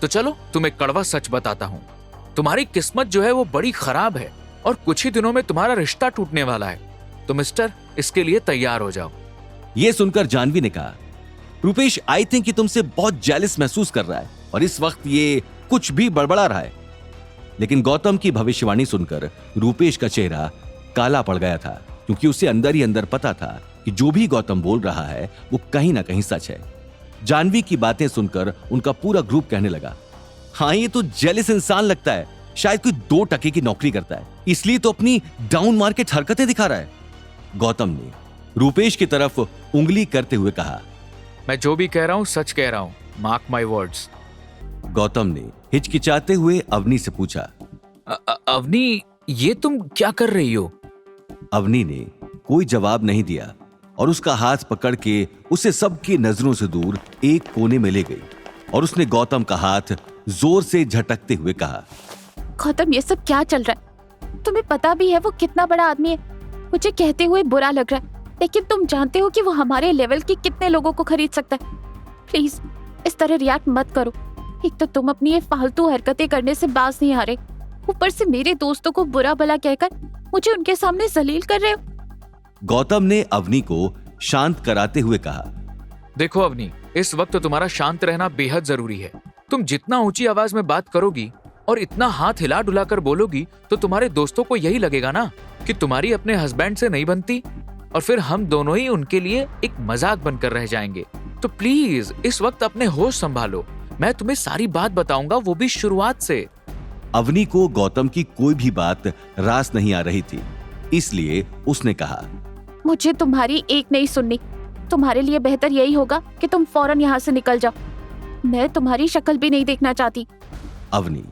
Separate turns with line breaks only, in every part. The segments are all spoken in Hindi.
तो चलो तुम्हें कड़वा सच बताता हूँ, तुम्हारी किस्मत जो है वो बड़ी खराब है और कुछ ही दिनों में तुम्हारा रिश्ता टूटने वाला है। तो मिस्टर, इसके लिए तैयार हो जाओ।
ये सुनकर जाह्नवी ने कहा, रूपेश आई थिंक कि तुमसे बहुत जेलस महसूस कर रहा है और इस वक्त ये कुछ भी बड़बड़ा रहा है। लेकिन गौतम की भविष्यवाणी सुनकर रूपेश का चेहरा काला पड़ गया था, क्योंकि उसे अंदर ही अंदर पता था कि जो भी गौतम बोल रहा है वो कहीं ना कहीं सच है। जाह्नवी की बातें सुनकर उनका पूरा ग्रुप कहने लगा, हाँ ये तो जेलस इंसान लगता है, शायद कोई 2 टके की नौकरी करता है, इसलिए तो अपनी डाउन मार्केट हरकतें दिखा रहा है। गौतम ने रूपेश की तरफ उंगली करते हुए कहा,
मैं जो भी कह रहा हूँ सच कह रहा हूँ, मार्क माई वर्ड्स।
गौतम ने हिचकिचाते हुए अवनी से पूछा,
अवनी, ये तुम क्या कर रही हो?
अवनी ने कोई जवाब नहीं दिया और उसका हाथ पकड़ के उसे सबकी नजरों से दूर एक कोने में ले गई और उसने गौतम का हाथ जोर से झटकते हुए कहा,
गौतम ये सब क्या चल रहा है? तुम्हें पता भी है वो कितना बड़ा आदमी है। मुझे कहते हुए बुरा लग रहा है, लेकिन तुम जानते हो कि वो हमारे लेवल के कितने लोगों को खरीद सकता है। प्लीज इस तरह रिएक्ट मत करो। एक तो तुम अपनी ये फालतू हरकतें करने से बाज नहीं आ रहे, ऊपर से मेरे दोस्तों को बुरा भला कहकर मुझे उनके सामने जलील कर रहे हो।
गौतम ने अवनी को शांत कराते हुए कहा,
देखो अवनी, इस वक्त तुम्हारा शांत रहना बेहद जरूरी है। तुम जितना ऊंची आवाज में बात करोगी और इतना हाथ हिला डुला कर बोलोगी तो तुम्हारे दोस्तों को यही लगेगा ना कि तुम्हारी अपने हस्बैंड से नहीं बनती, और फिर हम दोनों ही उनके लिए एक मजाक बनकर रह जाएंगे। तो प्लीज इस वक्त अपने होश संभालो। मैं तुम्हें सारी बात बताऊंगा, वो भी शुरुआत से।
अवनी को गौतम की कोई भी बात रास नहीं आ रही थी, इसलिए उसने कहा,
मुझे तुम्हारी एक नहीं सुननी। तुम्हारे लिए बेहतर यही होगा कि तुम फौरन यहाँ से निकल जाओ। मैं तुम्हारी शक्ल भी नहीं देखना चाहती।
अवनी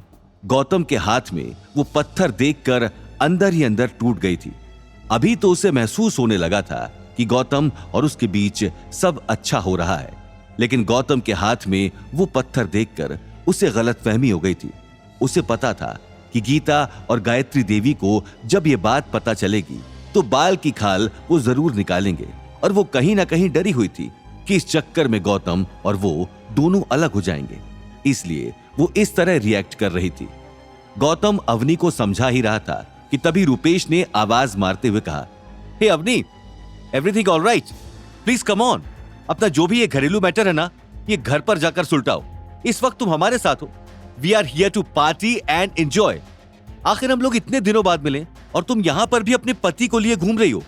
गौतम के हाथ में वो पत्थर देखकर अंदर ही अंदर टूट गई थी। अभी तो उसे महसूस होने लगा था कि गौतम और उसके बीच सब अच्छा हो रहा है, लेकिन गौतम के हाथ में वो पत्थर देखकर उसे गलतफहमी हो गई थी। उसे पता था कि गीता और गायत्री देवी को जब ये बात पता चलेगी तो बाल की खाल वो जरूर निकालेंगे, और वो कहीं ना कहीं डरी हुई थी कि इस चक्कर में गौतम और वो दोनों अलग हो जाएंगे, इसलिए वो इस तरह रिएक्ट कर रही थी। गौतम अवनी को समझा ही रहा था कि तभी रूपेश ने आवाज मारते हुए कहा, hey Avani, everything all right? Please come on. अपना जो भी ये घरेलू मैटर है ना, ये घर पर जाकर सुलटाओ। इस वक्त तुम हमारे साथ हो। We are here to party and enjoy. आखिर हम लोग इतने दिनों बाद मिले और तुम यहां पर भी अपने पति को लिए घूम रही हो।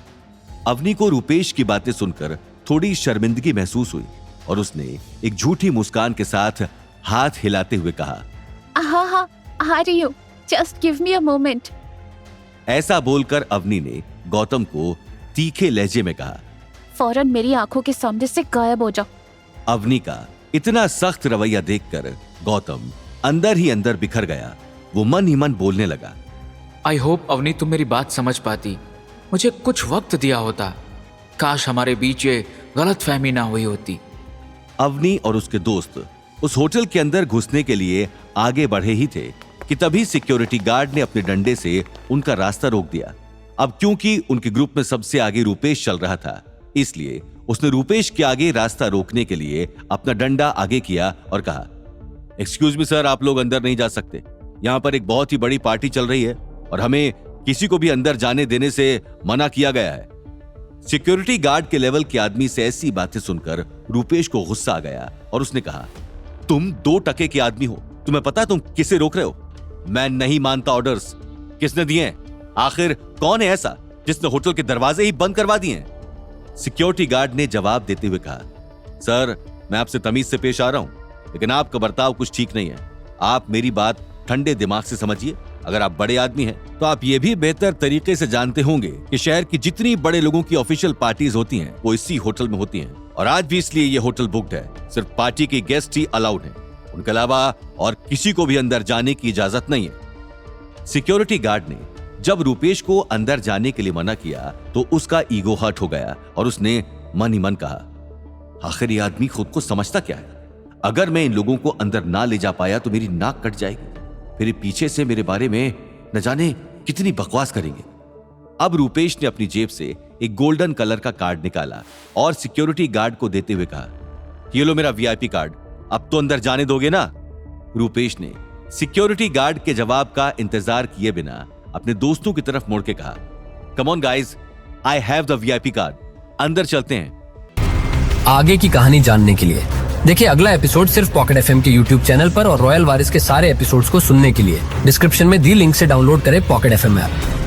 अवनी को रूपेश की बातें सुनकर थोड़ी शर्मिंदगी महसूस हुई और उसने एक झूठी मुस्कान के साथ हाथ हिलाते हुए कहा,
हाँ हाँ आ रही हूँ, just give me a moment.
ऐसा बोलकर अवनी ने गौतम को तीखे लहजे में कहा,
फौरन मेरी आंखों के सामने से गायब हो जाओ।
अवनी का इतना सख्त रवैया देखकर गौतम अंदर ही अंदर बिखर गया। वो मन ही मन बोलने लगा,
आई होप अवनी तुम मेरी बात समझ पाती। मुझे कुछ वक्त दिया होता, काश हमारे बीच ये गलतफहमी ना हुई होती।
अवनी और उसके दोस्त उस होटल के अंदर घुसने के लिए आगे बढ़े ही थे कि तभी सिक्योरिटी गार्ड ने अपने डंडे से उनका रास्ता रोक दिया। अब क्योंकि उनके ग्रुप में सबसे आगे रूपेश चल रहा था, इसलिए उसने रूपेश के आगे रास्ता रोकने के लिए अपना डंडा आगे किया और कहा, एक्सक्यूज मी सर, आप लोग अंदर नहीं जा सकते। यहाँ पर एक बहुत ही बड़ी पार्टी चल रही है और हमें किसी को भी अंदर जाने देने से मना किया गया है। सिक्योरिटी गार्ड के लेवल के आदमी से ऐसी बातें सुनकर रूपेश को गुस्सा आ गया और उसने कहा, तुम 2 टके के आदमी हो, तुम्हें पता है तुम किसे रोक रहे हो? मैं नहीं मानता ऑर्डर्स। किसने दिए हैं? आखिर कौन है ऐसा जिसने होटल के दरवाजे ही बंद करवा दिए हैं? सिक्योरिटी गार्ड ने जवाब देते हुए कहा, सर मैं आपसे तमीज से पेश आ रहा हूं, लेकिन आपका बर्ताव कुछ ठीक नहीं है। आप मेरी बात ठंडे दिमाग से समझिए। अगर आप बड़े आदमी हैं तो आप ये भी बेहतर तरीके से जानते होंगे कि शहर की जितनी बड़े लोगों की ऑफिशियल पार्टीज होती हैं वो इसी होटल में होती हैं, और आज भी इसलिए ये होटल बुक्ड है। सिर्फ पार्टी के गेस्ट ही अलाउड हैं, उनके अलावा और किसी को भी अंदर जाने की इजाजत नहीं है। सिक्योरिटी गार्ड ने जब रूपेश को अंदर जाने के लिए मना किया तो उसका ईगो हर्ट हो गया और उसने मन ही मन कहा, आखिर ये आदमी खुद को समझता क्या है? अगर मैं इन लोगों को अंदर ना ले जा पाया तो मेरी नाक कट जाएगी, फिर पीछे से मेरे बारे में न जाने कितनी बकवास करेंगे। अब रूपेश ने अपनी जेब से एक गोल्डन कलर का कार्ड निकाला और सिक्योरिटी गार्ड को देते हुए कहा, ये लो मेरा वीआईपी कार्ड, अब तो अंदर जाने दोगे ना? रूपेश ने सिक्योरिटी गार्ड के जवाब का इंतजार किए बिना अपने दोस्तों की तरफ मुड़ के कहा, come on guys, I have the VIP card, अंदर चलते हैं।
आगे की कहानी जानने के लिए देखिए अगला एपिसोड सिर्फ पॉकेट एफएम के यूट्यूब चैनल पर और रॉयल वारिस के सारे एपिसोड्स को सुनने के लिए डिस्क्रिप्शन में दी लिंक से डाउनलोड करें पॉकेट एफएम ऐप।